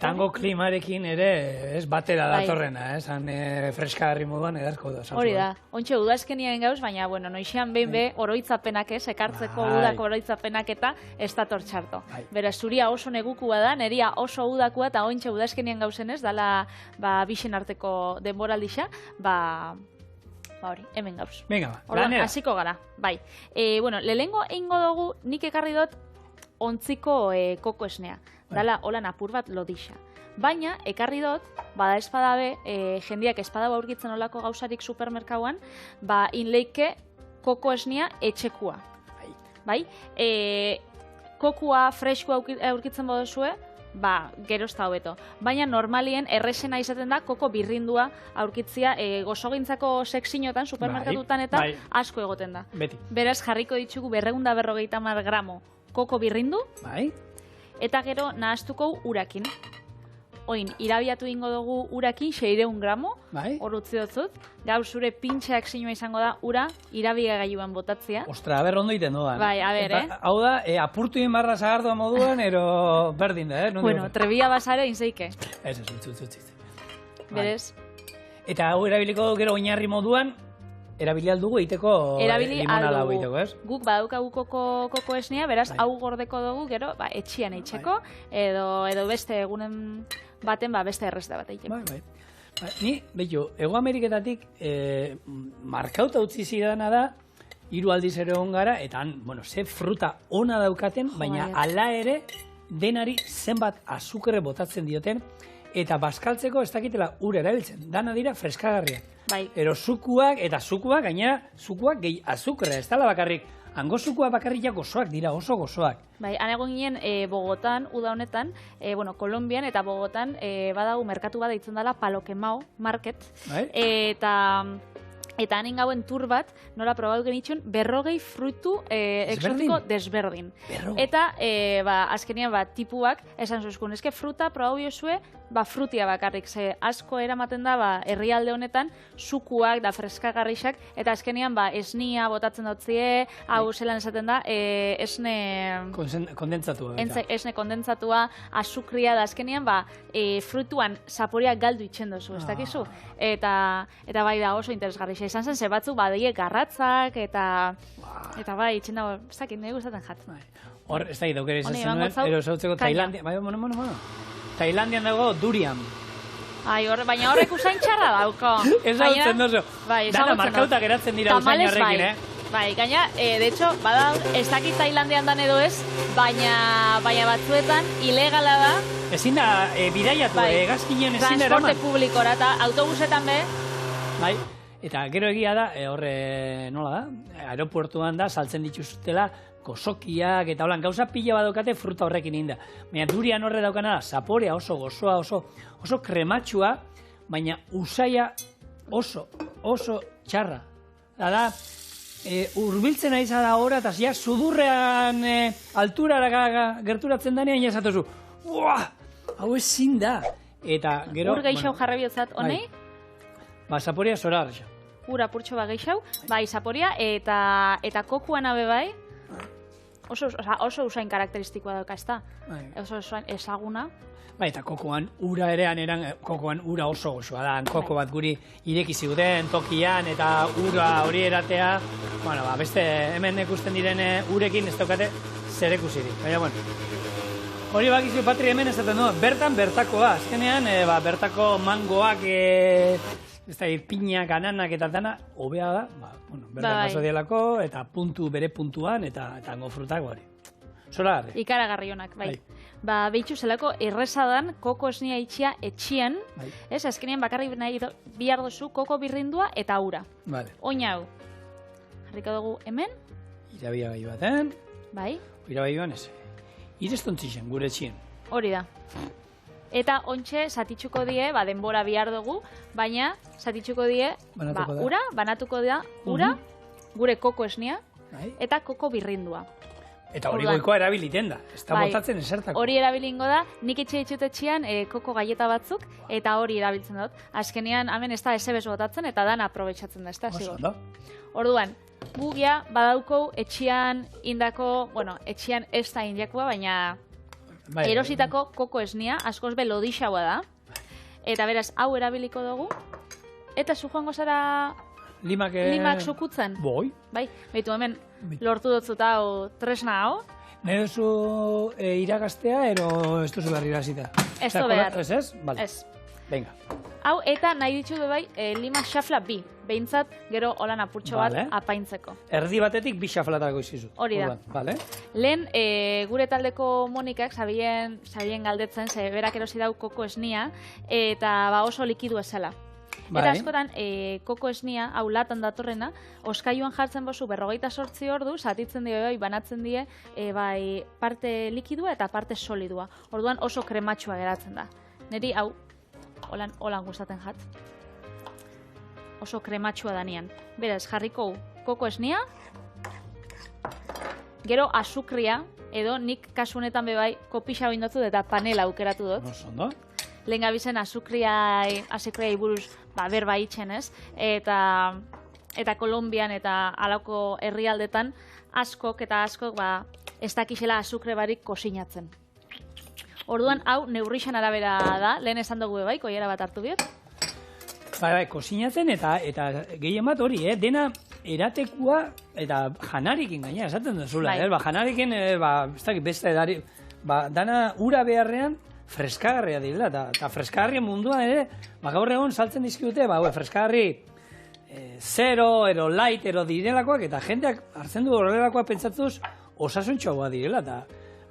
hango klimarekin ere ez batera datorrena, han freskagarri moduan edarko da. Hori da, ontxe udazkenian gauz, baina, bueno, noixian behin oroitzapenak ekartzeko udako oroitzapenak eta ez dator txarto. Beraz, zuria oso negukua da, neria oso udakua eta ontxe udazkenian gauzen ez, dala bixen arteko denboraldixa, hori, hemen gauz. Venga, lanera. Hasiko gara, bai. Bueno, lehengo eingo dugu nik ekarri dut ontziko koko esnea. Dala, holan apur bat lodixa. Baina, ekarri dut, bada espadabe, jendiak espadaba aurkitzen olako gauzarik supermerkauan, inleike koko esnea etxekua. bai? Kokua freskua aurkitzen baduzue, geroz da hobeto. Baina normalien errexena izaten da koko birrindua aurkitzia gozogintzako seksinotan, supermerkatutan eta asko egoten da. Beti. Beraz jarriko ditugu 250 gramo koko birrindu, eta gero nahaztuko urakin. Oin, irabiatu ingo dugu urakin 600 gramo, hor utzi dutzut. Gaur zure pintxeak sinua izango da ura irabigagailuan botatzea. Ostra, aber ondo iten doan. Bai, aber, Hau da, apurtu inbarra zagardua moduan, ero berdin da, Bueno, trebia basare inzeike. Ez, utzi. Berez. Eta hau erabiliko gero oinarri moduan, erabili aldugu eiteko limonada hau eiteko, ez? Guk badaukagu koko esnea, beraz, hau gordeko dugu gero, etxian eitxeko, edo beste egunen baten, beste errezta bat eiteko. Bai. Ni, behitu, Ego Ameriketatik markauta utzi zidana da, 3 aldiz ere hon gara, eta ze fruta ona daukaten, baina ala ere denari zenbat azukre botatzen dioten, eta bazkaltzeko ez dakitela ura erabiltzen, dana dira freskagarriak. Ero zukuak, gainera, zukuak gehi azukre, ez dala bakarrik, hango zukuak bakarriak gozoak dira, oso gozoak. Bai, anego ginen Bogotan, uda honetan, Kolombian eta Bogotan badagu merkatu bat deitzen dela Paloquemao Market, eta hanin gauen tur bat, nola probatu genitxun, 40 frutu exotiko desberdin. Eta, azkenean, tipuak, esan zuzkun, eske fruta probau jozue, frutia bakarrik, ze asko eramaten da, herrialde honetan, zukuak da freskagarrixak, eta azkenean, esnia botatzen dutzie, hau zelan esaten da, esne... Kondentzatua. Esne kondentzatua, azukria da, azkenean, frutuan zaporia galdu itxen dozu, ez dakizu? Eta bai da oso interesgarrixa izan zen, ze batzuk badie garratzak, eta bai, itxen dago, ez dakit, nahi gustatzen jatzen. Hor, ez dakit, daukera izan zenuen, ero zautzeko Tailandia, Tailandian dago durian. Baina horrek usain txarra dauko. Ez hautzen dozu. Dana markauta geratzen dira usain horrekin, Bai, gaina, de hecho, ez dakit Tailandian dan edo ez, baina batzuetan ilegala da. Ezin da, bidaiatu, gazkinen ezin da eraman. Transporte publikora eta autobusetan be. Bai, eta gero egia da, horre nola da, aeropuertuan da, saltzen dituzutela, gozokiak eta holan, gauza pila badokate fruta horrekin inda. Baina durian horre daukana da, zaporea oso gozoa, oso krematxua, baina usaia oso txarra. Da, urbiltzen aiza da hora, eta zia sudurrean alturara gerturatzen danean, jasatozu, hau ezin da. Eta gero... Ur geixau jarra biotzat, honei? Zaporea zora arraxa. Ura purtxo ba geixau, zaporea, eta kokuan abe bai, oso usain karakteristikoa dauka, ez da? Oso usain ezaguna. Eta kokoan ura erean kokoan ura oso gozoa da. Koko bat guri ireki ziguten tokian eta ura hori eratea, beste hemen ikusten diren urekin ez daukate zer ikusirik. Baina, hori bakizu Patri hemen esaten du, bertakoa. Azkenean, bertako mangoak, pinak, ananak eta dana, hobea da, bertan paso dielako, eta bere puntuan, eta hango frutak hori. Zora garri. Ikaragarri honak, bai. Behitxu zelako errezadan koko esnia itxia etxian, azkenean bakarrik nahi bihar dozu koko birrindua eta ura. Oin hau. Jarriko dugu hemen. Irabiagai baten. Bai. Irabiagai ez. Ireztontzisen, gure etxien. Hori da. Eta ontxe zatitxuko die, denbora bihar dugu, baina zatitxuko die, ura, banatuko da, ura, gure koko esnia, eta koko birrindua. Eta hori goikoa erabiliten da, ez da botatzen esertako. Hori erabilingo da, nik etxetetxean koko galleta batzuk, eta hori erabiltzen dut. Azkenean, hemen ez da esebez botatzen, eta dana aprobetsatzen da, ez da, zigo. Orduan, gugia badauko etxean indako, etxean ez da indiakua, baina erositako koko esnia, askoz be lodixaua da. Eta beraz, hau erabiliko dugu, eta zu joango zara limak sukutzen. Bai, behitu hemen, lortu dutzut hau tresna hau. Nahi duzu iragaztea, ero ez duzu behar irazita? Ez du behar. Ez? Ez. Venga. Hau, eta nahi ditzu bai, lima xafla bi. Behintzat, gero holan apurtxo bat apaintzeko. Erdi batetik bi xaflatako izizu. Hori da. Lehen, gure taldeko Monikak sabien galdetzen, ze berak erosi dau koko esnia, eta oso likidu ezela. Eta askotan, koko esnia, hau latan datorrena, oskailuan jartzen bozu 48 ordu, zatitzen dio, banatzen die, parte likidua eta parte solidua. Orduan oso krematxua geratzen da. Neri, hau, holan gustatzen jat. Oso krematxua danean. Beraz, jarriko koko esnia, gero azukria, edo nik kasu honetan bebai kopisa bindotzu eta panela aukeratu dut. Osondo. Lehen gabizen azukriai buruz berba itxen ez. Eta Kolombian eta alako herrialdetan askok ez dakixela azukre barik kosinatzen. Orduan, hau neurrixan arabera da, lehen esan dugu bebai, koiera bat hartu biot. Bai, kosinatzen eta gehien bat hori, dena eratekua eta janarikin gaina, esaten duzula. Janarikin, ez dakit beste edari, dana ura beharrean freskagarria direla, eta freskagarria munduan ere, gaur egon saltzen dizkiute, freskagarri zero, ero light, ero direlakoak, eta jendeak hartzen du horrelakoak pentsatzuz osasuntxoa direla, eta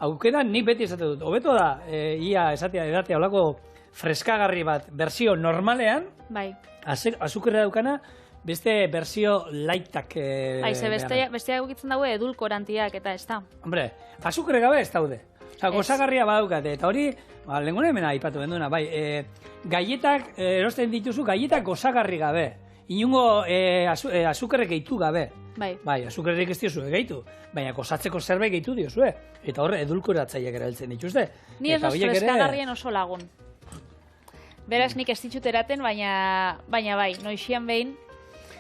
aukera nik beti esaten dut. Hobeto da, ia edatea olako freskagarri bat, berzio normalean, azukerra daukana, beste berzio lightak bestea egukitzen dago edulkorantiak eta ez da. Hombre, azukre gabe ez daude. Gozagarria badaukate, eta hori, lehengune hemen aipatu benduena, gaietak, erosten dituzu, gaietak gozagarri gabe. Inungo azukerrek gehitu gabe. Bai, azukerrek ez diozue gehitu, baina gozatzeko zerbait gehitu diozue. Eta horre edulkoratzaileak erabiltzen dituzte. Ni ez dut freskagarrien oso lagun. Beraz, nik ez ditut eraten, baina bai, noixian behin,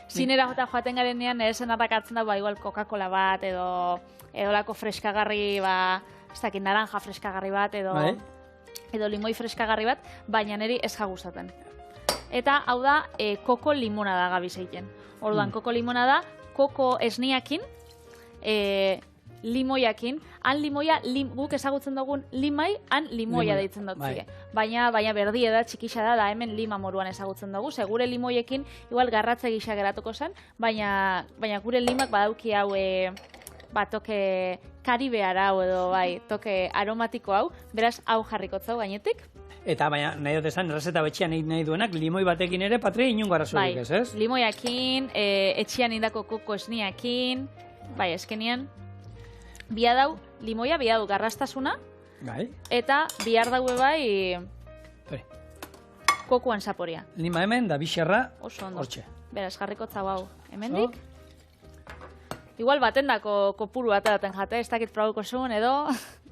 zinera jota joaten garenean, esen atakatzen da, igual Coca-Cola bat, edo lako freskagarri, ez dakit, naranja freskagarri bat, edo limoi freskagarri bat, baina niri ez jagustaten. Eta hau da, koko limonada gabizeiten. Orduan, koko limonada, koko esniakin, limoiakin, han limoia, guk ezagutzen dugun limai, han limoia deitzen dut zige. Baina berdi da, txikisa da, hemen lima moruan ezagutzen dugu, ze gure limoiekin, igual garratza gisa geratuko zen, baina gure limak badauki hau, toke karibeara hau edo, toke aromatiko hau, beraz hau jarrikotzau gainetik. Eta baina nahi dut esan, errezeta betxean nahi duenak, limoi batekin ere, Patri, inungo arazorik ez, ez? Limoiakin, etxean indako koko esniakin, eskenean, biadau, limoia biadau garrastasuna, eta bihar daue kokoan zaporia. Lima hemen, da bixerra, hortxe. Beraz, jarrikotzau hau hemendik. Igual batendako kopuru ataraten jate, ez dakit probauko zuen edo...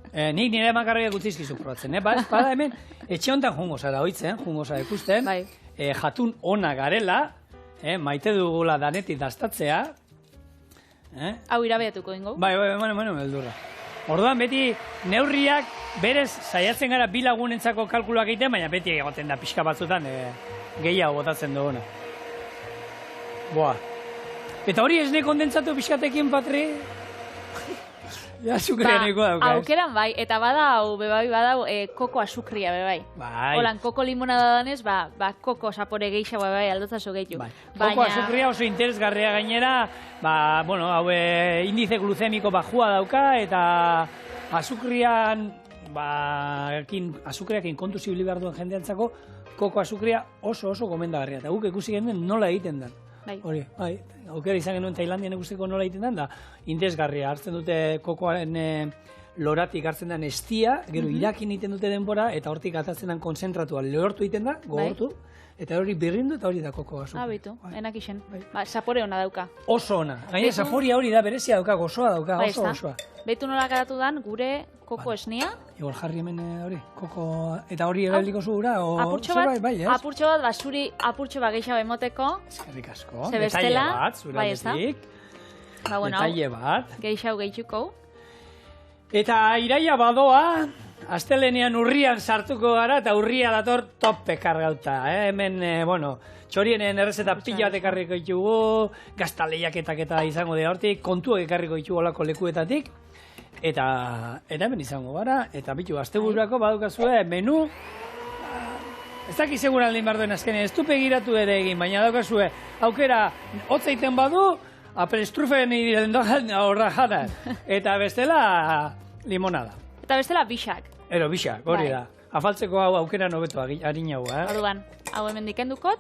Nik nire makarriak utzizkizu probatzen, bada hemen, etxe honetan jungo zara hoitzen, jungo zara ikusten, jatun ona garela, maite dugula danetik dastatzea. Hau irabeatuko ingo. Beldurra. Orduan beti neurriak berez saiatzen gara bi lagunentzako kalkuluak egiten, baina beti egoten da pixka batzutan gehiago botatzen duguna. Eta hori esne kondentzatu pixkatekin, Patri? Azukrianeko dauka. Aukeran eta badau, koko azukria bebai. Holan, koko limonada danez, koko zapore geisha aldotzazu gehiago. Koko azukria oso interesgarria gainera, hau indize gluzemiko bajua dauka, eta azukriakin kontu zibili behar duen jendeantzako, koko azukria oso gomendagarria. Eta guk ikusi genuen nola egiten den. Hori, aukera izan genuen Tailandian ikusteko nola egiten den, da interesgarria, hartzen dute kokoaren loratik hartzen den estia, gero irakin egiten dute denbora, eta hortik atatzen den konzentratua lehortu egiten da, gogortu, eta hori birrindu eta hori da koko azukria. Bitu, enak isen. Zapore ona dauka. Oso ona. Gaina zaporia hori da, berezia dauka, gozoa dauka, osoa. Betu nola garatu dan, gure koko esnia. Igual jarri hemen hori, koko... Eta hori erabiliko zugura, o... Apurtxo bat, zuri apurtxo bat gehiago emoteko. Eskerrik asko. Zebestela. Detaile bat, zure aldetik. Detaile bat. Gehiago gehituko. Eta iraia badoa, astelenean urrian sartuko gara, eta urria dator tope kargauta. Hemen, txorienen errezeta pila bat ekarriko ditugu, gaztaleiaketak eta izango dira hortik, kontuak ekarriko ditugu olako lekuetatik. Eta hemen izango gara, eta bitu, astebururako badukazue menu, ez dakit segun aldin behar duen azkenean, ez du pegiratu ere egin, baina daukazue, aukera, hotzaiten badu, aprestrufen horra jana, eta bestela limonada. Eta bestela bixak. Bixak, hori da. Afaltzeko hau aukera nobeto, harin hau, Orduan, hau hemen dikendukot,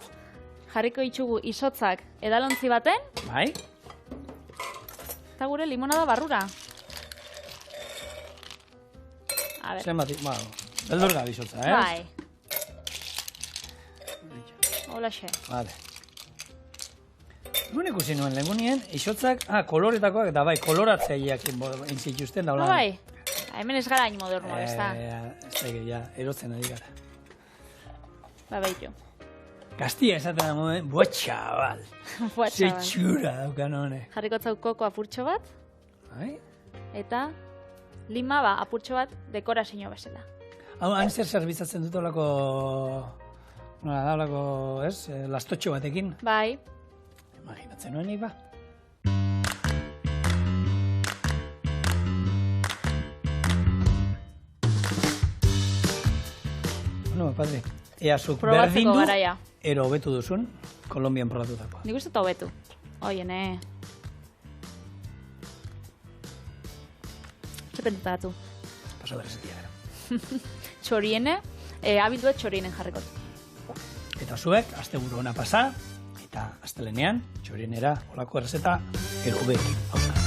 jarriko itxugu izotzak edalontzi baten. Bai. Eta gure limonada barrura. A ber. Zenbat, beldur gabe izotza, Bai. Holaxe. Vale. Nuen ikusi nuen lehengunien, izotzak, koloretakoak, eta bai, koloratzaileak inzituzten daula. Bai. Hemen ez gara hain moderno, ez da? Ez da, ja, erotzen ari gara. Ba, baitu. Kastia esaten da moden, bua txabal. Ze txura daukan honek. Jarriko zau koko apurtxo bat. Bai. Eta lima ba, apurtxo bat dekorazio bezala. Hau, han zer zerbitzatzen dut olako... Nola da, olako, ez? Lastotxo batekin. Bai. Imaginatzen nuen nik ba. Bueno, padre, eazuk berdin du, ero hobetu duzun, Kolombian probatutakoa. Nik uste eta hobetu. Oiene. Zepentutatu. Paso berezetia gara. Txoriene, abilduet txorienen jarrikot. Eta zuek, asteburu ona pasa, eta astelenean, txorienera olako errezeta, ero hobeekin.